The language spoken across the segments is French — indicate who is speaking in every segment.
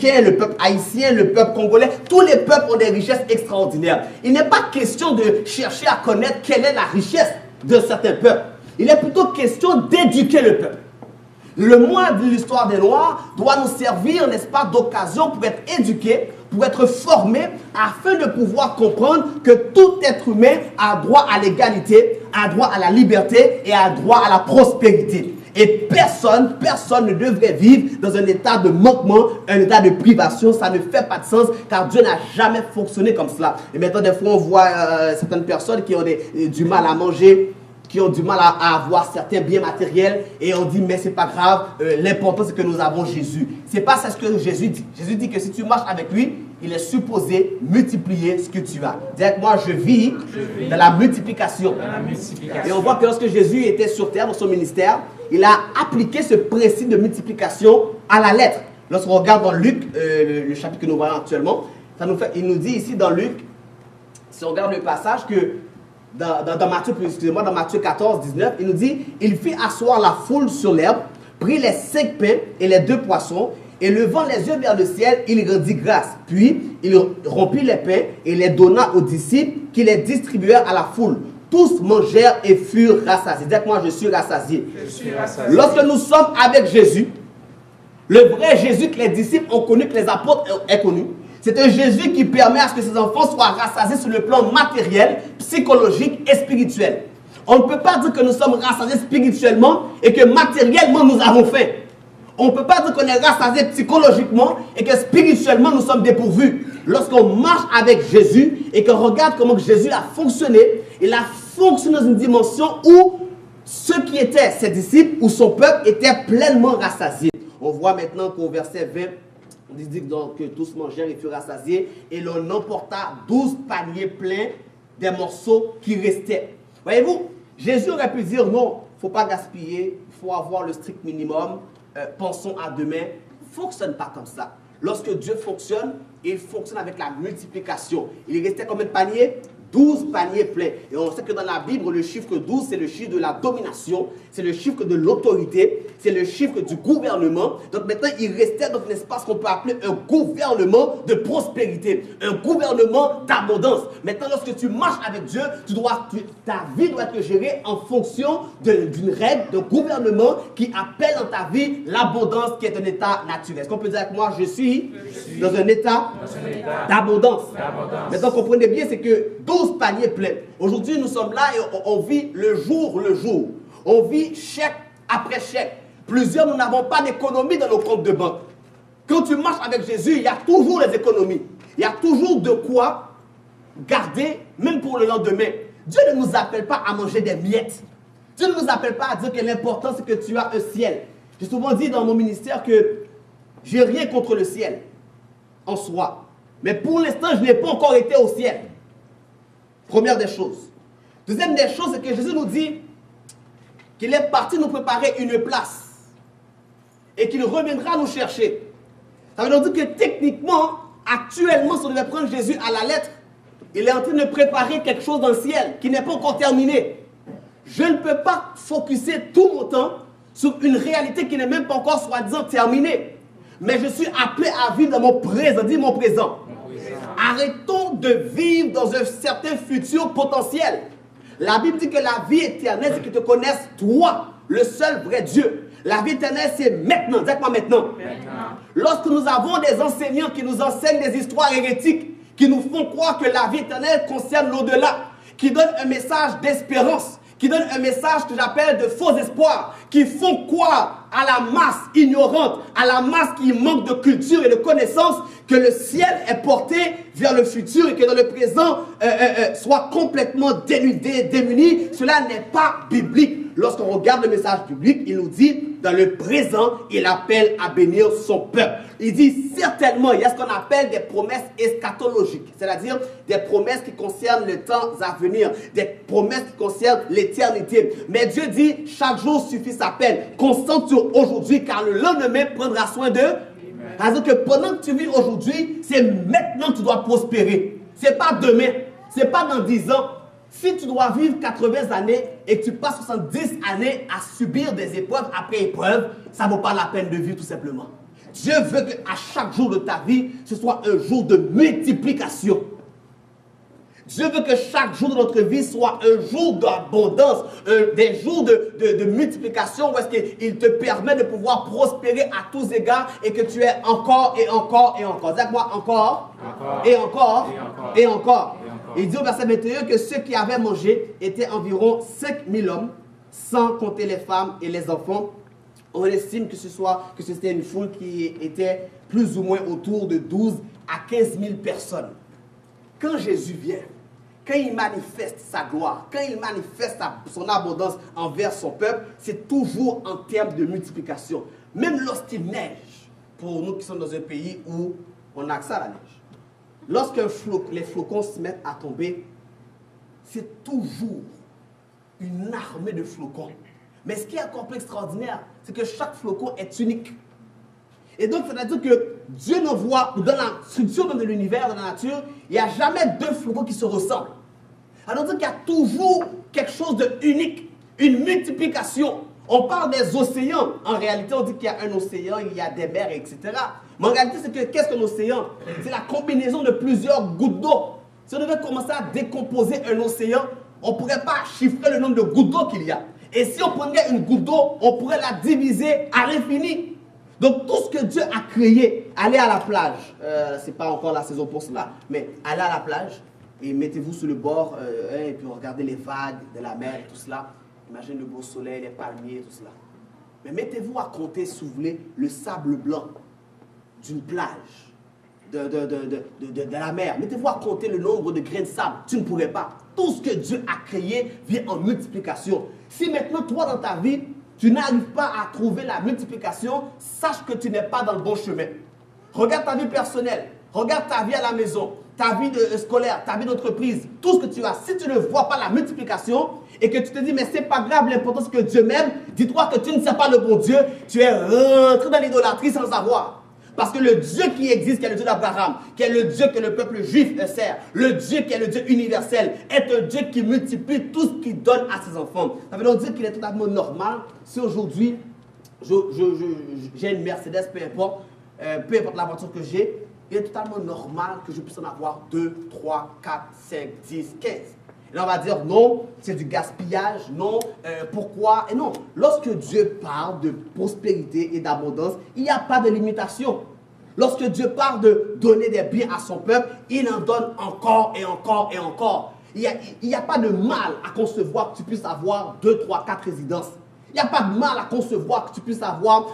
Speaker 1: africain, le peuple haïtien, le peuple congolais, tous les peuples ont des richesses extraordinaires. Il n'est pas question de chercher à connaître quelle est la richesse de certains peuples. Il est plutôt question d'éduquer le peuple. Le mois de l'histoire des Noirs doit nous servir, n'est-ce pas, d'occasion pour être éduqués, pour être formés, afin de pouvoir comprendre que tout être humain a droit à l'égalité, a droit à la liberté et a droit à la prospérité. Et personne ne devrait vivre dans un état de manquement, un état de privation. Ça ne fait pas de sens, car Dieu n'a jamais fonctionné comme cela. Et maintenant, des fois, on voit certaines personnes qui ont du mal à manger, qui ont du mal à avoir certains biens matériels, et on dit mais c'est pas grave, l'important c'est que nous avons Jésus. C'est pas ça ce que Jésus dit. Jésus dit que si tu marches avec lui, il est supposé multiplier ce que tu as. Dis-moi, moi je vis dans la multiplication. Et on voit que lorsque Jésus était sur terre dans son ministère, il a appliqué ce principe de multiplication à la lettre. Lorsqu'on regarde dans Luc, le chapitre que nous voyons actuellement, il nous dit ici dans Luc, si on regarde le passage que dans Matthieu 14, 19, il nous dit, il fit asseoir la foule sur l'herbe, prit les 5 pains et les 2 poissons, et levant les yeux vers le ciel, il rendit grâce. Puis, il rompit les pains et les donna aux disciples qui les distribuèrent à la foule. Tous mangèrent et furent rassasiés. Dites-moi, je suis rassasié. Lorsque nous sommes avec Jésus, le vrai Jésus que les disciples ont connu, que les apôtres ont connu, c'est un Jésus qui permet à ce que ses enfants soient rassasiés sur le plan matériel, psychologique et spirituel. On ne peut pas dire que nous sommes rassasiés spirituellement et que matériellement nous avons faim. On ne peut pas dire qu'on est rassasiés psychologiquement et que spirituellement nous sommes dépourvus. Lorsqu'on marche avec Jésus et qu'on regarde comment Jésus a fonctionné, il a fonctionné dans une dimension où ceux qui étaient ses disciples ou son peuple étaient pleinement rassasiés. On voit maintenant qu'au verset 20, on dit donc que tous mangèrent et furent rassasiés, et l'on emporta 12 paniers pleins des morceaux qui restaient. Voyez-vous, Jésus aurait pu dire non, il ne faut pas gaspiller, il faut avoir le strict minimum, pensons à demain. Il ne fonctionne pas comme ça. Lorsque Dieu fonctionne, il fonctionne avec la multiplication. Il restait combien de paniers? 12 paniers pleins. Et on sait que dans la Bible, le chiffre 12, c'est le chiffre de la domination, c'est le chiffre de l'autorité, c'est le chiffre du gouvernement. Donc maintenant, il restait dans un espace qu'on peut appeler un gouvernement de prospérité, un gouvernement d'abondance. Maintenant, lorsque tu marches avec Dieu, ta vie doit être gérée en fonction d'une règle de gouvernement qui appelle dans ta vie l'abondance qui est un état naturel. Est-ce qu'on peut dire avec moi, je suis dans un état d'abondance. Maintenant, comprenez bien, c'est que 12 paniers pleins. Aujourd'hui, nous sommes là et on vit le jour. On vit chèque après chèque. Plusieurs, nous n'avons pas d'économie dans nos comptes de banque. Quand tu marches avec Jésus, il y a toujours les économies. Il y a toujours de quoi garder, même pour le lendemain. Dieu ne nous appelle pas à manger des miettes. Dieu ne nous appelle pas à dire que l'important, c'est que tu as un ciel. J'ai souvent dit dans mon ministère que je n'ai rien contre le ciel en soi. Mais pour l'instant, je n'ai pas encore été au ciel. Première des choses. Deuxième des choses, c'est que Jésus nous dit qu'il est parti nous préparer une place et qu'il reviendra nous chercher. Ça veut dire que techniquement, actuellement, si on devait prendre Jésus à la lettre, il est en train de préparer quelque chose dans le ciel qui n'est pas encore terminé. Je ne peux pas focuser tout mon temps sur une réalité qui n'est même pas encore soi-disant terminée. Mais je suis appelé à vivre dans mon présent. Dis mon présent. Arrêtons de vivre dans un certain futur potentiel. La Bible dit que la vie éternelle, c'est que tu connaisses toi, le seul vrai Dieu. La vie éternelle, c'est maintenant. Dis-moi maintenant. Lorsque nous avons des enseignants qui nous enseignent des histoires hérétiques, qui nous font croire que la vie éternelle concerne l'au-delà, qui donnent un message d'espérance, qui donnent un message que j'appelle de faux espoirs, qui font croire à la masse ignorante, à la masse qui manque de culture et de connaissance, que le ciel est porté vers le futur et que dans le présent soit complètement dénudé, démuni. Cela n'est pas biblique. Lorsqu'on regarde le message biblique, il nous dit, dans le présent, il appelle à bénir son peuple. Il dit certainement, il y a ce qu'on appelle des promesses eschatologiques, c'est-à-dire des promesses qui concernent le temps à venir, des promesses qui concernent l'éternité. Mais Dieu dit, chaque jour suffit sa peine. Concentre sur aujourd'hui, car le lendemain prendra soin d'eux. C'est-à-dire que pendant que tu vis aujourd'hui, c'est maintenant que tu dois prospérer. Ce n'est pas demain, ce n'est pas dans 10 ans. Si tu dois vivre 80 années et que tu passes 70 années à subir des épreuves après épreuves, ça ne vaut pas la peine de vivre tout simplement. Dieu veut qu'à chaque jour de ta vie, ce soit un jour de multiplication. Dieu veut que chaque jour de notre vie soit un jour d'abondance, des jours de multiplication où est-ce qu'il te permet de pouvoir prospérer à tous égards et que tu es encore et encore et encore. Dis-moi encore, et encore, et encore. Il dit au verset 21 que ceux qui avaient mangé étaient environ 5000 hommes, sans compter les femmes et les enfants. On estime que c'était une foule qui était plus ou moins autour de 12 à 15 000 personnes. Quand Jésus vient, quand il manifeste sa gloire, quand il manifeste son abondance envers son peuple, c'est toujours en termes de multiplication. Même lorsqu'il neige, pour nous qui sommes dans un pays où on a accès à la neige, lorsque les flocons se mettent à tomber, c'est toujours une armée de flocons. Mais ce qui est encore plus extraordinaire, c'est que chaque flocon est unique. Et donc, c'est-à-dire que Dieu nous voit, dans la structure de l'univers, dans la nature, il n'y a jamais deux flocons qui se ressemblent. Alors, qu'il y a toujours quelque chose d'unique, une multiplication. On parle des océans. En réalité, on dit qu'il y a un océan, il y a des mers, etc. Mais en réalité, c'est que qu'est-ce qu'un océan? C'est la combinaison de plusieurs gouttes d'eau. Si on devait commencer à décomposer un océan, on ne pourrait pas chiffrer le nombre de gouttes d'eau qu'il y a. Et si on prenait une goutte d'eau, on pourrait la diviser à l'infini. Donc tout ce que Dieu a créé, allez à la plage, ce n'est pas encore la saison pour cela, mais allez à la plage et mettez-vous sur le bord et puis regardez les vagues de la mer et tout cela. Imaginez le beau soleil, les palmiers, tout cela. Mais mettez-vous à compter, si vous voulez, le sable blanc d'une plage, de la mer. Mettez-vous à compter le nombre de grains de sable. Tu ne pourrais pas. Tout ce que Dieu a créé vient en multiplication. Si maintenant, toi, dans ta vie, tu n'arrives pas à trouver la multiplication, sache que tu n'es pas dans le bon chemin. Regarde ta vie personnelle, regarde ta vie à la maison, ta vie scolaire, ta vie d'entreprise, tout ce que tu as. Si tu ne vois pas la multiplication et que tu te dis, mais c'est pas grave, l'important c'est que Dieu m'aime, dis-toi que tu ne sais pas le bon Dieu, tu es rentré dans l'idolâtrie sans savoir. Parce que le Dieu qui existe, qui est le Dieu d'Abraham, qui est le Dieu que le peuple juif sert, le Dieu qui est le Dieu universel, est un Dieu qui multiplie tout ce qu'il donne à ses enfants. Ça veut donc dire qu'il est totalement normal si aujourd'hui, j'ai une Mercedes, peu importe la voiture que j'ai, il est totalement normal que je puisse en avoir 2, 3, 4, 5, 10, 15. Et là, on va dire non, c'est du gaspillage, non, pourquoi? Et non, lorsque Dieu parle de prospérité et d'abondance, il n'y a pas de limitation. Lorsque Dieu parle de donner des biens à son peuple, il en donne encore et encore et encore. Il n'y a pas de mal à concevoir que tu puisses avoir 2, 3, 4 résidences. Il n'y a pas de mal à concevoir que tu puisses avoir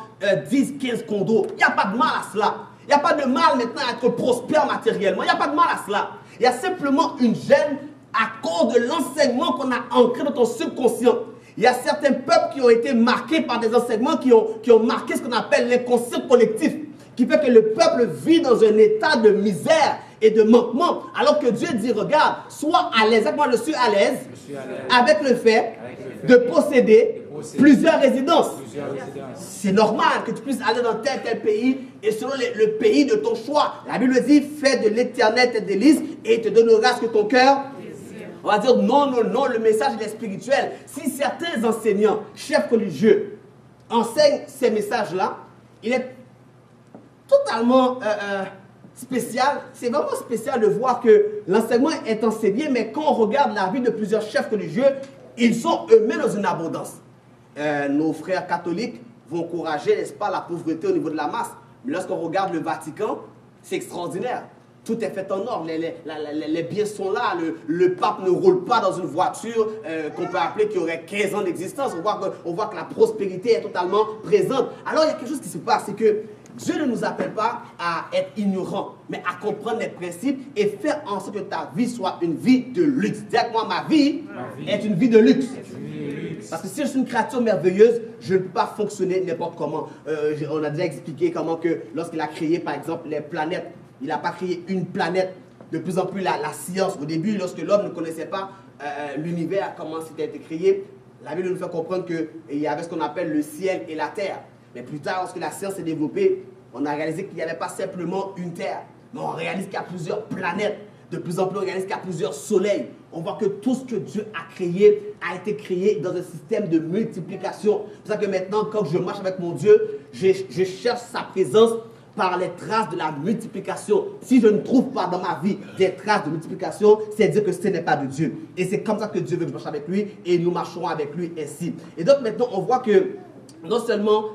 Speaker 1: 10, 15 condos. Il n'y a pas de mal à cela. Il n'y a pas de mal maintenant à être prospère matériellement. Il n'y a pas de mal à cela. Il y a simplement une gêne à cause de l'enseignement qu'on a ancré dans ton subconscient. Il y a certains peuples qui ont été marqués par des enseignements qui ont marqué ce qu'on appelle l'inconscient collectif, qui fait que le peuple vit dans un état de misère et de manquement, alors que Dieu dit, regarde, sois à l'aise. Moi, je suis à l'aise avec le fait de posséder plusieurs résidences. C'est normal que tu puisses aller dans tel pays et selon le pays de ton choix. La Bible dit, fais de l'Éternel tes délices et il te donnera ce que ton cœur. On va dire non, non, non, le message il est spirituel. Si certains enseignants, chefs religieux, enseignent ces messages-là, il est totalement spécial. C'est vraiment spécial de voir que l'enseignement est enseigné, mais quand on regarde la vie de plusieurs chefs religieux, ils sont eux-mêmes dans une abondance. Nos frères catholiques vont encourager, n'est-ce pas, la pauvreté au niveau de la masse. Mais lorsqu'on regarde le Vatican, c'est extraordinaire. Tout est fait en ordre, les biens sont là, le pape ne roule pas dans une voiture qu'on peut appeler qui aurait 15 ans d'existence. On voit que la prospérité est totalement présente. Alors il y a quelque chose qui se passe, c'est que Dieu ne nous appelle pas à être ignorants, mais à comprendre les principes et faire en sorte que ta vie soit une vie de luxe. Dis-moi, ma vie est une vie de luxe. Parce que si je suis une créature merveilleuse, je ne peux pas fonctionner n'importe comment. On a déjà expliqué comment que lorsqu'il a créé, par exemple, les planètes, il n'a pas créé une planète. De plus en plus, la science, au début, lorsque l'homme ne connaissait pas l'univers, comment c'était été créé, la Bible nous fait comprendre qu'il y avait ce qu'on appelle le ciel et la terre. Mais plus tard, lorsque la science s'est développée, on a réalisé qu'il n'y avait pas simplement une terre, mais on réalise qu'il y a plusieurs planètes. De plus en plus, on réalise qu'il y a plusieurs soleils. On voit que tout ce que Dieu a créé dans un système de multiplication. C'est pour ça que maintenant, quand je marche avec mon Dieu, je cherche sa présence par les traces de la multiplication. Si je ne trouve pas dans ma vie des traces de multiplication, c'est dire que ce n'est pas de Dieu. Et c'est comme ça que Dieu veut marcher avec lui et nous marcherons avec lui ainsi. Et donc maintenant, on voit que non seulement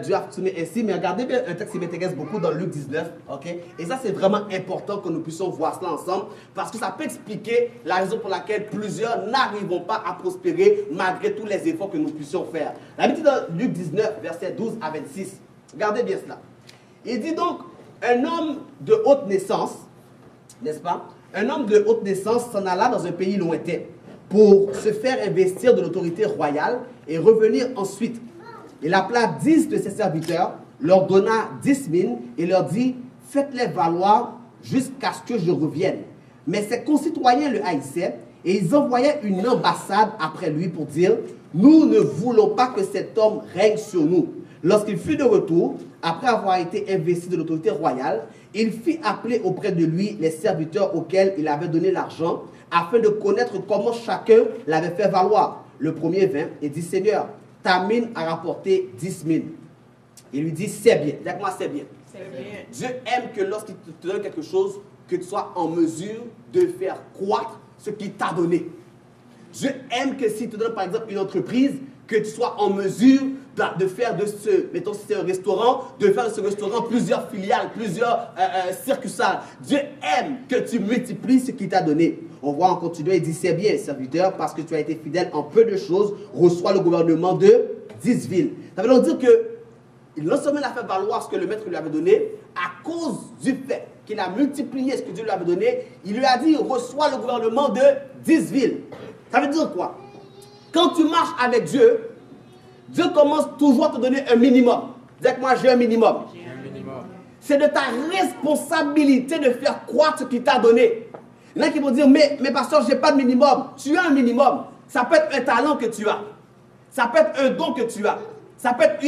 Speaker 1: Dieu a fonctionné ainsi, mais regardez bien un texte qui m'intéresse beaucoup dans Luc 19, ok? Et ça, c'est vraiment important que nous puissions voir cela ensemble, parce que ça peut expliquer la raison pour laquelle plusieurs n'arriveront pas à prospérer malgré tous les efforts que nous puissions faire. La Bible dit dans Luc 19, versets 12 à 26, regardez bien cela. Il dit donc, un homme de haute naissance, n'est-ce pas? Un homme de haute naissance s'en alla dans un pays lointain pour se faire investir de l'autorité royale et revenir ensuite. Il appela 10 de ses serviteurs, leur donna 10 000 et leur dit, faites-les valoir jusqu'à ce que je revienne. Mais ses concitoyens le haïssaient et ils envoyaient une ambassade après lui pour dire, nous ne voulons pas que cet homme règne sur nous. Lorsqu'il fut de retour, après avoir été investi de l'autorité royale, il fit appeler auprès de lui les serviteurs auxquels il avait donné l'argent, afin de connaître comment chacun l'avait fait valoir. Le premier vint et dit, Seigneur, ta mine a rapporté 10 000. Il lui dit, c'est bien. Dis-moi, c'est bien. Dieu aime que lorsqu'il te donne quelque chose, que tu sois en mesure de faire croître ce qu'il t'a donné. Dieu aime que s'il te donne par exemple une entreprise, que tu sois en mesure de faire de ce, mettons si c'est un restaurant, de faire de ce restaurant plusieurs filiales, plusieurs succursales. Dieu aime que tu multiplies ce qu'il t'a donné. On voit en continuant, il dit, c'est bien, serviteur, parce que tu as été fidèle en peu de choses, reçois le gouvernement de 10 villes. Ça veut donc dire que non seulement il a fait valoir ce que le maître lui avait donné, à cause du fait qu'il a multiplié ce que Dieu lui avait donné, il lui a dit, reçois le gouvernement de 10 villes. Ça veut dire quoi? Quand tu marches avec Dieu, Dieu commence toujours à te donner un minimum. Dis que moi, j'ai un minimum. C'est de ta responsabilité de faire croître ce qu'il t'a donné. Il y en a qui vont dire, mais pasteur, je n'ai pas de minimum. Tu as un minimum. Ça peut être un talent que tu as. Ça peut être un don que tu as. Ça peut être une